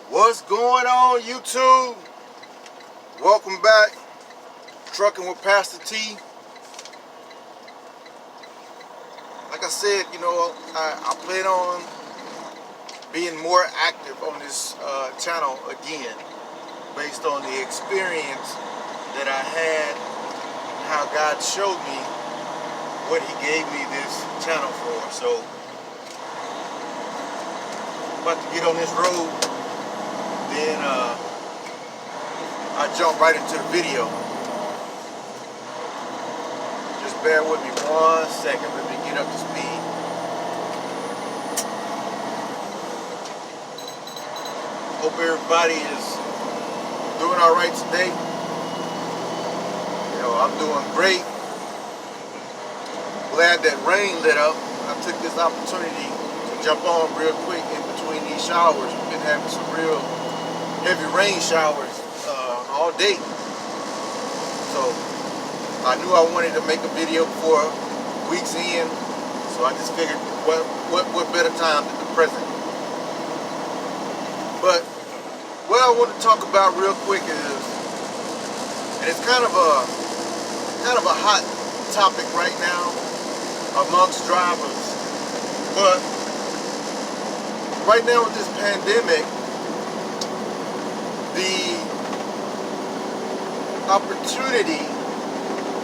What's going on, YouTube? Welcome back. Trucking with Pastor T. Like I said, I plan on being more active on this channel again, based on the experience that I had, how God showed me what He gave me this channel for. So, about to get on this road, then I jump right into the video. Just bear with me 1 second. Let me get up to speed. Hope everybody is doing all right today. I'm doing great. Glad that rain let up. I took this opportunity to jump on real quick in between these showers. We've been having some real heavy rain showers all day. So I knew I wanted to make a video before week's end. So I just figured what better time than the present. But what I want to talk about real quick is, and it's kind of a hot topic right now amongst drivers, but right now with this pandemic, the opportunity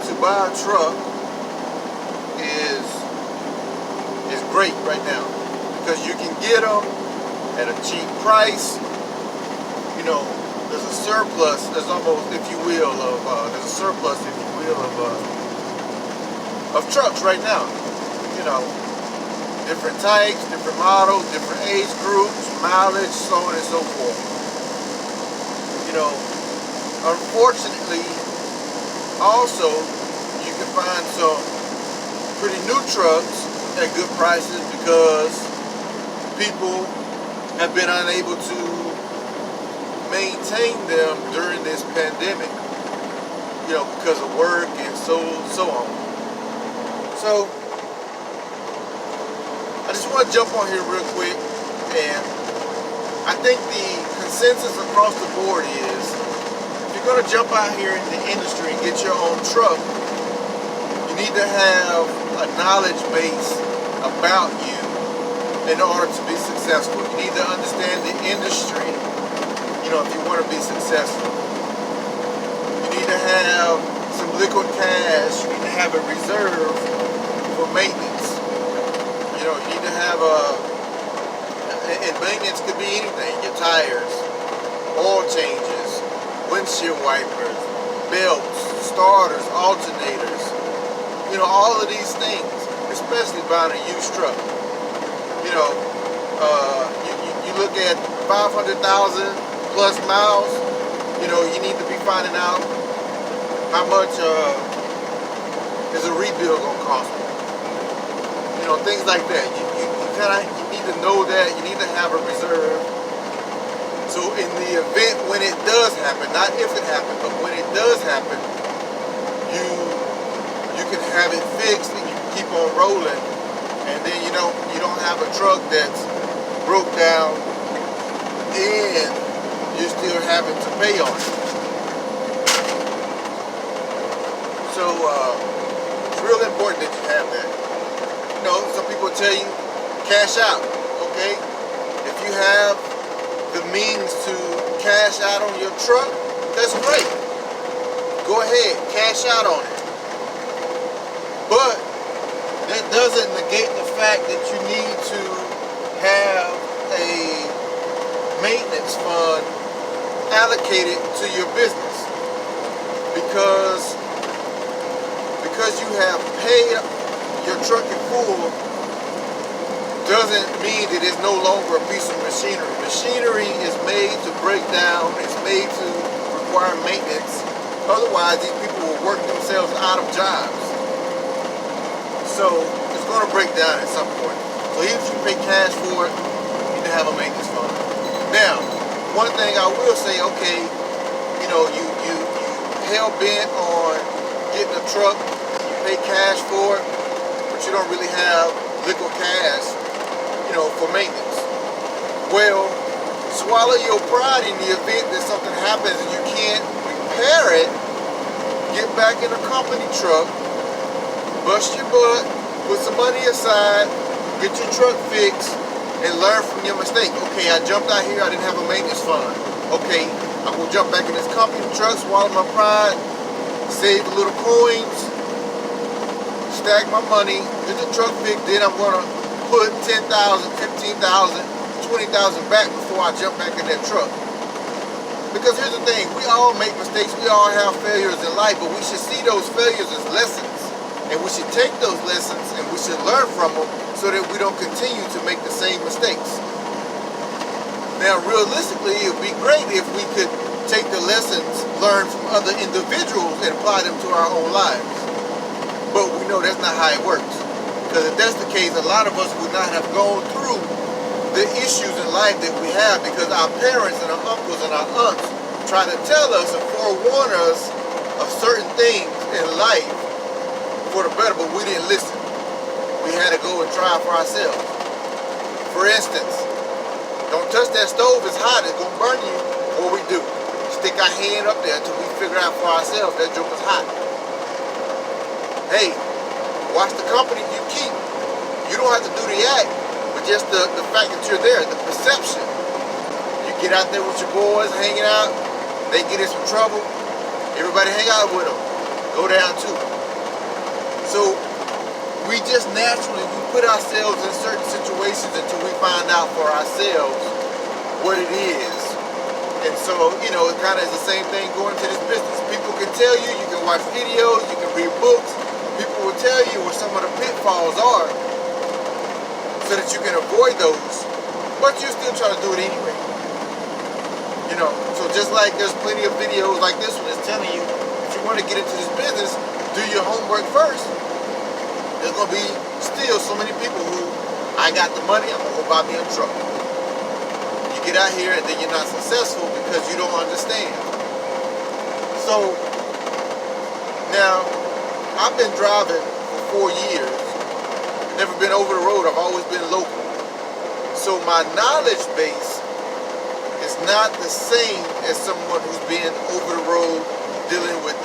to buy a truck is great right now, because you can get them at a cheap price. There's a surplus. There's almost, if you will, there's a surplus, if you will, of trucks right now. Different types, different models, different age groups, mileage, so on and so forth. Unfortunately, also you can find some pretty new trucks at good prices because people have been unable to maintain them during this pandemic, because of work and so on. So I just want to jump on here real quick, and I think the consensus across the board is, if you're going to jump out here in the industry and get your own truck, you need to have a knowledge base about you in order to be successful. You need to understand the industry, if you want to be successful. You need to have some liquid cash. You need to have a reserve for maintenance. You need to have and maintenance could be anything: your tires, oil changes, windshield wipers, belts, starters, alternators, all of these things, especially buying a used truck. You look at 500,000 plus miles, you need to be finding out how much is a rebuild gonna cost me. Things like that. You need to know that. You need to have a reserve. So in the event when it does happen, not if it happens, but when it does happen, you can have it fixed and you can keep on rolling. And then you don't have a truck that's broke down and you're still having to pay on it. So it's real important that you have that. Some people tell you cash out. Okay, if you have the means to cash out on your truck, that's great. Go ahead, cash out on it. But that doesn't negate the fact that you need to have a maintenance fund allocated to your business, because you have paid your truck in full doesn't mean that it's no longer a piece of machinery. Machinery is made to break down. It's made to require maintenance. Otherwise, these people will work themselves out of jobs. So it's going to break down at some point. So even if you pay cash for it, you need to have a maintenance fund. Now, one thing I will say, okay, you hell bent on getting a truck, you pay cash for it, but you don't really have liquid cash, for maintenance. Well, swallow your pride in the event that something happens and you can't repair it. Get back in a company truck, bust your butt, put some money aside, get your truck fixed, and learn from your mistake. Okay, I jumped out here, I didn't have a maintenance fund. Okay, I'm gonna jump back in this company truck, swallow my pride, save a little coins, stack my money, get the truck fixed, then I'm gonna put 10,000, 15,000, 20,000 back before I jump back in that truck. Because here's the thing, we all make mistakes, we all have failures in life, but we should see those failures as lessons. And we should take those lessons and we should learn from them so that we don't continue to make the same mistakes. Now, realistically, it would be great if we could take the lessons learned from other individuals and apply them to our own lives. But we know that's not how it works. Because if that's the case, a lot of us would not have gone through the issues in life that we have because our parents and our uncles and our aunts try to tell us and forewarn us of certain things in life for the better, but we didn't listen. We had to go and try for ourselves. For instance, don't touch that stove, it's hot, it's gonna burn you. What we do? Stick our hand up there until we figure out for ourselves that joke is hot. Hey, watch the company you keep. You don't have to do the act, but just the fact that you're there, the perception. You get out there with your boys hanging out, they get in some trouble, everybody hang out with them. Go down too. So we just naturally, we put ourselves in certain situations until we find out for ourselves what it is. And so, you know, it kind of is the same thing going to this business. People can tell you, you can watch videos, you can read books. People will tell you where some of the pitfalls are so that you can avoid those, but you still try to do it anyway. You know, so just like there's plenty of videos like this one that's telling you, if you want to get into this business, do your homework first. There's going to be still so many people who, I got the money, I'm going to go buy me a truck. You get out here and then you're not successful because you don't understand. So, now, I've been driving for 4 years. Never been over the road, I've always been local. So my knowledge base is not the same as someone who's been over the road dealing with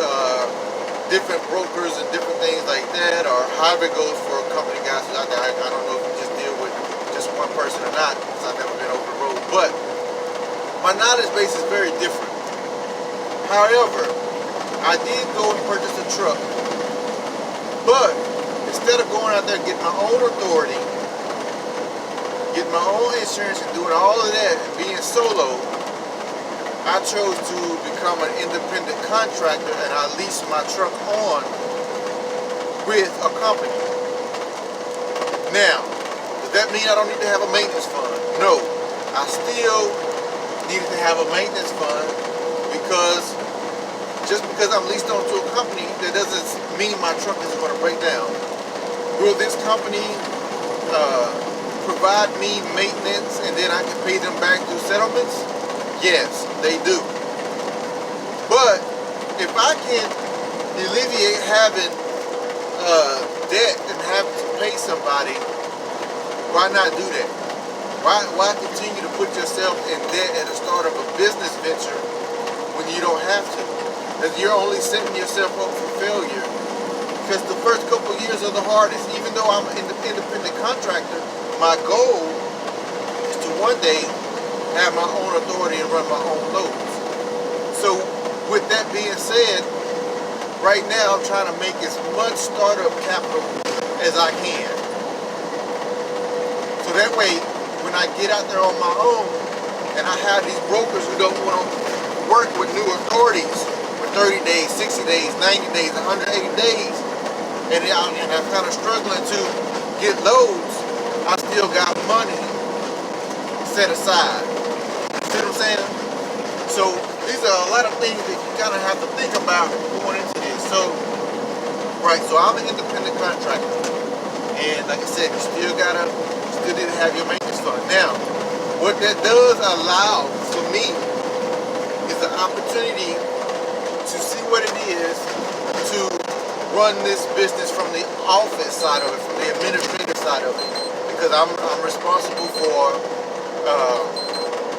different brokers and different things like that, or however it goes for a company guys. I don't know if you just deal with just one person or not, because I've never been over the road. But my knowledge base is very different. However, I did go and purchase a truck, but instead of going out there and getting my own authority, getting my own insurance and doing all of that and being solo, I chose to become an independent contractor and I leased my truck on with a company. Now, does that mean I don't need to have a maintenance fund? No, I still needed to have a maintenance fund because just because I'm leased onto a company, that doesn't mean my truck is going to break down. Will this company provide me maintenance and then I can pay them back through settlements? Yes, they do. But if I can alleviate having debt and having to pay somebody, why not do that? Why continue to put yourself in debt at the start of a business venture when you don't have to? Because you're only setting yourself up for failure. Because the first couple of years are the hardest. Even though I'm an independent contractor, my goal is to one day have my own authority and run my own loads. So with that being said, right now I'm trying to make as much startup capital as I can. So that way, when I get out there on my own and I have these brokers who don't want to work with new authorities for 30 days, 60 days, 90 days, 180 days, and I'm kind of struggling to get loads, I still got money set aside. See what I'm saying? So these are a lot of things that you kind of have to think about going into this. So, right, so I'm an independent contractor. And like I said, you still didn't have your maintenance fund. Now, what that does allow for me is the opportunity to see what it is to run this business from the office side of it, from the administrative side of it. Because I'm responsible for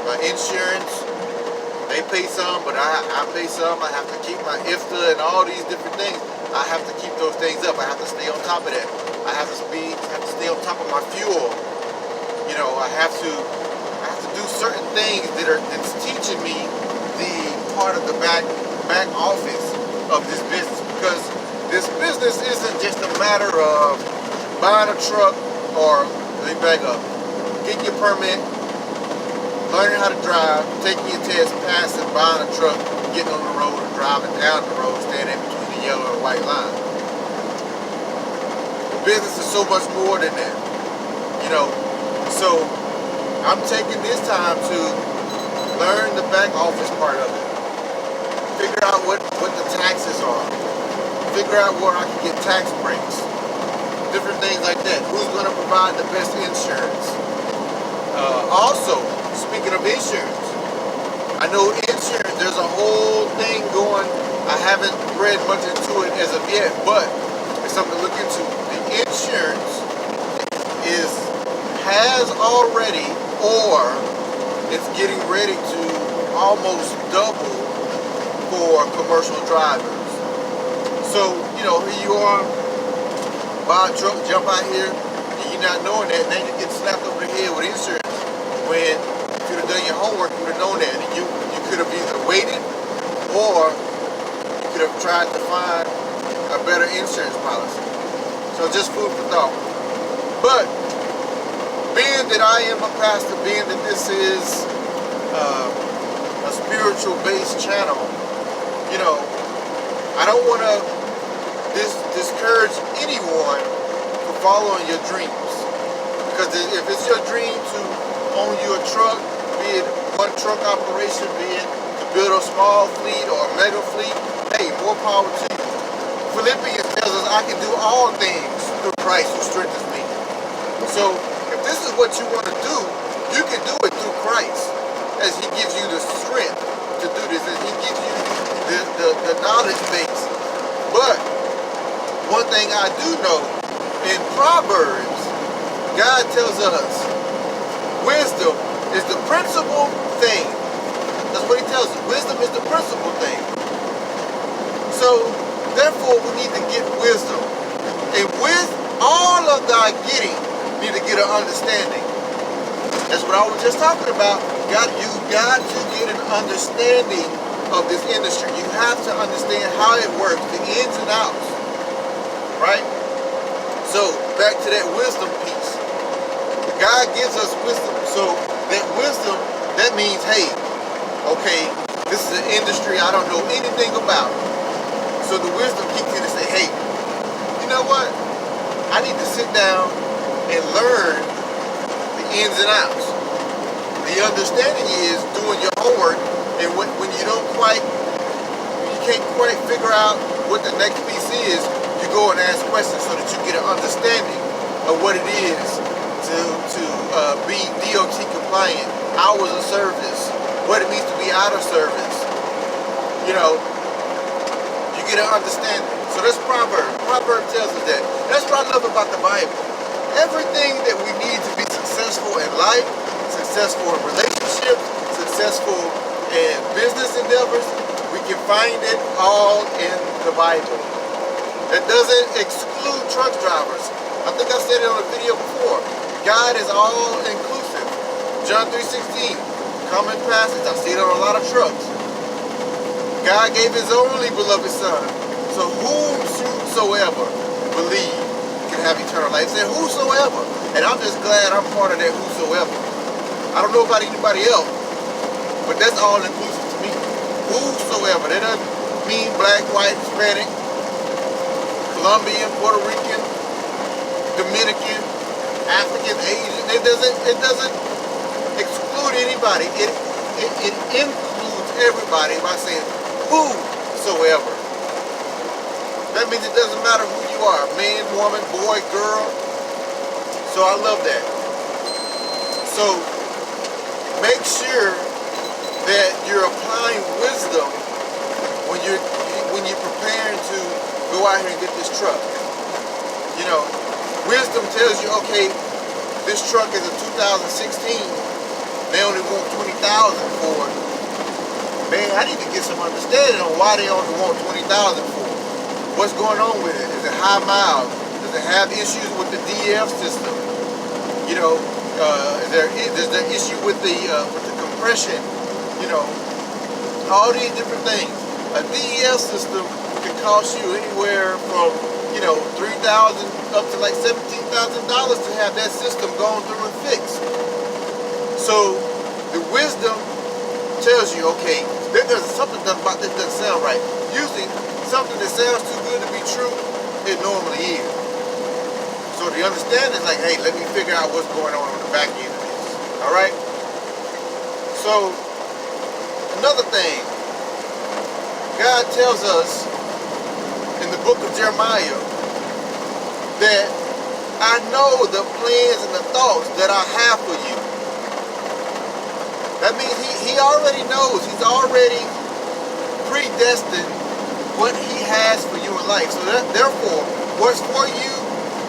My insurance, they pay some, but I pay some. I have to keep my IFTA and all these different things. I have to keep those things up. I have to stay on top of that. I have to stay on top of my fuel. You know, I have to do certain things that's teaching me the part of the back office of this business, because this business isn't just a matter of buying a truck or, let me back up, getting your permit, learning how to drive, taking your test, passing, buying a truck, getting on the road and driving down the road, standing in between the yellow and white line. The business is so much more than that, you know. So I'm taking this time to learn the back office part of it, figure out what the taxes are, figure out where I can get tax breaks, different things like that. Who's going to provide the best insurance? Also, speaking of insurance, I know insurance, there's a whole thing going. I haven't read much into it as of yet, but it's something to look into. The insurance has already, or it's getting ready to almost double for commercial drivers. So, you know, here you are, buy a truck, jump out here, and you're not knowing that, and then you get slapped over the head with insurance. When if you'd have done your homework, you would have known that, and you could have either waited, or you could have tried to find a better insurance policy. So just food for thought. But being that I am a pastor, being that this is a spiritual-based channel, you know, I don't want to discourage anyone from following your dreams. Because if it's your dream to own you a truck, be it one truck operation, be it to build a small fleet or a mega fleet, hey, more power to you. Philippians tells us I can do all things through Christ who strengthens me. So if this is what you want to do, you can do it through Christ, as he gives you the strength to do this, as he gives you the knowledge base. But one thing I do know, in Proverbs, God tells us wisdom is the principal thing. That's what he tells us. Wisdom is the principal thing. So therefore we need to get wisdom. And with all of thy getting, need to get an understanding. That's what I was just talking about. You got to get an understanding of this industry. You have to understand how it works, the ins and outs, right? So back to that wisdom piece. God gives us wisdom. So that wisdom, that means, hey, okay, this is an industry I don't know anything about. So the wisdom kicks in and say, hey, you know what? I need to sit down and learn the ins and outs. The understanding is doing your homework, and when you can't quite figure out what the next piece is, you go and ask questions so that you get an understanding of what it is to be DOT compliant, hours of service, what it means to be out of service. You know, you get an understanding. So that's Proverbs. Proverbs tells us that. That's what I love about the Bible. Everything that we need to be successful in life, successful in relationships, successful in business endeavors, we can find it all in the Bible. That doesn't exclude truck drivers. I think I said it on a video before. God is all inclusive. John 3:16, common passage. I see it on a lot of trucks. God gave his only beloved son. So whomsoever believe can have eternal life. He said whosoever. And I'm just glad I'm part of that whosoever. I don't know about anybody else, but that's all inclusive to me. Whosoever. That doesn't mean black, white, Hispanic, Colombian, Puerto Rican, Dominican, African, Asian. It doesn't exclude anybody. It includes everybody by saying whosoever. That means it doesn't matter who you are, man, woman, boy, girl. So I love that. So make sure that you're applying wisdom when you're preparing to go out here and get this truck. You know, wisdom tells you, okay, this truck is a 2016. they only want 20,000 for it. Man, I need to get some understanding on why they only want 20,000 for it. What's going on with it? Is it high miles? Does it have issues with the DEF system? You know, is there issue with the compression? You know, all these different things. A DEF system can cost you anywhere from, you know, $3,000 up to like $17,000 to have that system gone through and fixed. So the wisdom tells you, okay, there's something about this doesn't sound right. Usually, something that sounds too good to be true, it normally is. So the understanding is like, hey, let me figure out what's going on the back end of this. All right. So another thing, God tells us in the book of Jeremiah that I know the plans and the thoughts that I have for you. That means he already knows. He's already predestined what he has for you in life. So therefore, what's for you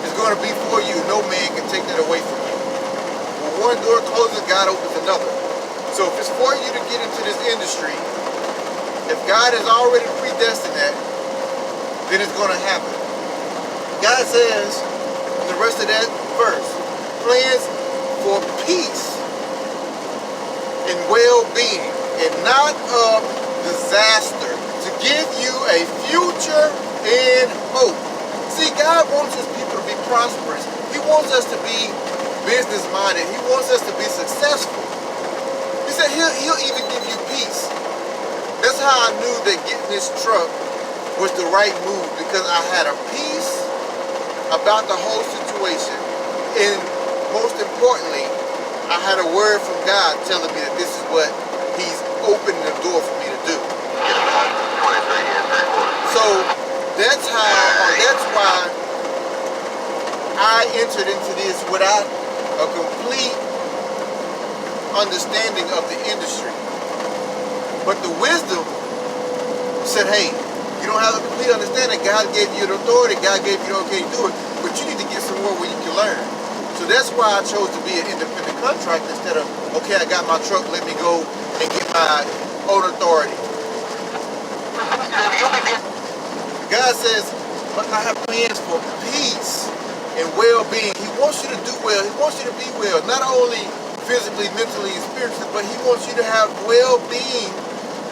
is going to be for you. No man can take that away from you. When one door closes, God opens another. So if it's for you to get into this industry, if God has already predestined that, then it's going to happen. God says in the rest of that verse, plans for peace and well-being and not of disaster, to give you a future and hope. See, God wants his people to be prosperous. He wants us to be business-minded. He wants us to be successful. He said he'll even give you peace. That's how I knew that getting this truck was the right move, because I had a peace about the whole situation, and most importantly, I had a word from God telling me that this is what he's opening the door for me to do. So that's why I entered into this without a complete understanding of the industry. But the wisdom said, hey, you don't have a complete understanding. God gave you the authority. God gave you the okay to do it. But you need to get somewhere where you can learn. So that's why I chose to be an independent contractor instead of, okay, I got my truck, let me go and get my own authority. God says, but I have plans for peace and well-being. He wants you to do well. He wants you to be well, not only physically, mentally, and spiritually, but he wants you to have well-being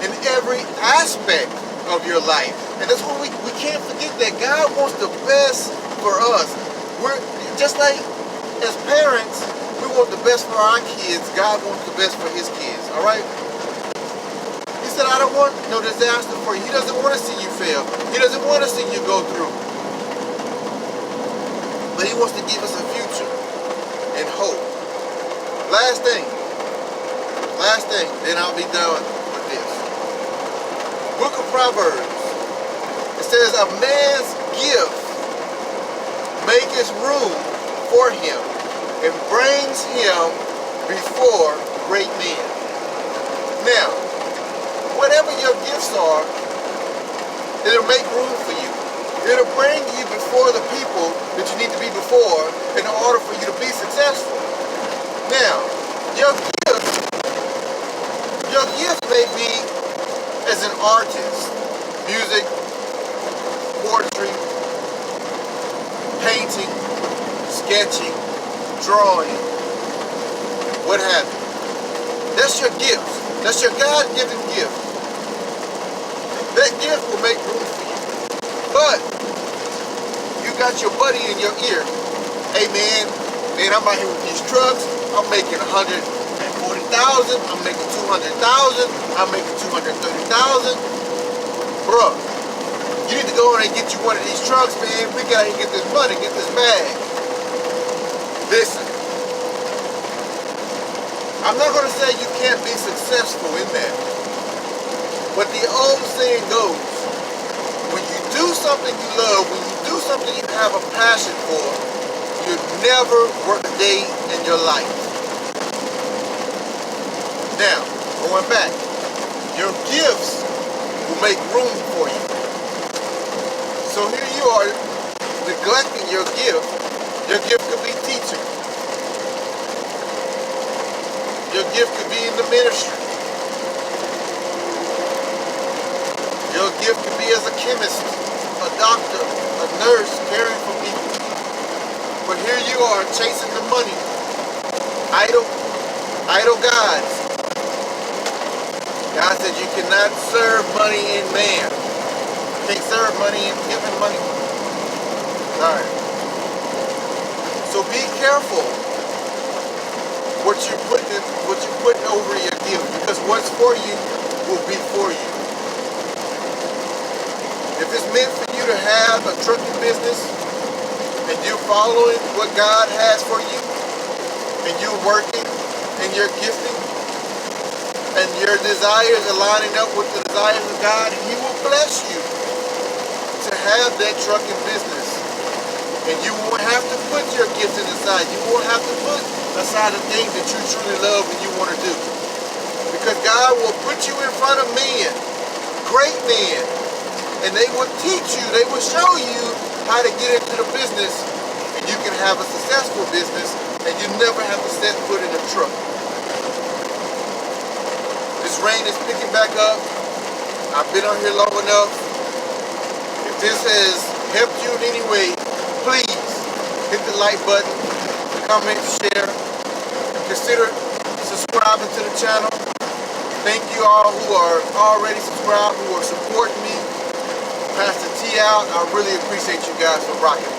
in every aspect of your life. And that's what we can't forget, that God wants the best for us. We're just like as parents, we want the best for our kids. God wants the best for his kids. All right? He said, I don't want no disaster for you. He doesn't want to see you fail. He doesn't want to see you go through. But he wants to give us a future and hope. Last thing, then I'll be done with this. Book of Proverbs. It says, a man's gift maketh room for him and brings him before great men. Now, whatever your gifts are, it'll make room for you. It'll bring you before the people that you need to be before in order for you to be successful. Now, your gift may be as an artist, music, poetry, painting, sketching, drawing, what have you. That's your gift. That's your God-given gift. That gift will make room for you. But you got your buddy in your ear. Hey man, I'm out here with these trucks. I'm making 140,000. I'm making 200,000. I'm making 230,000. Bruh, you need to go in and get you one of these trucks, man. We gotta get this money, get this bag. Listen, I'm not gonna say you can't be successful in that. But the old saying goes, when you do something you love, when you do something you have a passion for, you never work a day in your life. Now, going back, your gifts will make room for you. So here you are neglecting your gift. Your gift could be teaching. Your gift could be in the ministry. Your gift could be as a chemist, a doctor, a nurse, caring for people. But here you are chasing the money. Idol gods. God said you cannot serve money in man. You can't serve money in giving money. Alright. So be careful what you're putting over your gift, because what's for you will be for you. If it's meant for you to have a trucking business and you're following what God has for you and you're working and you're gifting and your desires are lining up with the desires of God, He will bless you to have that trucking business. And you won't have to put your gifting aside. You won't have to put aside the things that you truly love and you want to do. Because God will put you in front of men, great men, and they will teach you, they will show you how to get into the business, and you can have a successful business and you never have to set foot in a truck. This rain is picking back up. I've been on here long enough. If this has helped you in any way, please hit the like button, comment, share, and consider subscribing to the channel. Thank you all who are already subscribed, who are supporting me. Pastor T out. I really appreciate you guys for rocking.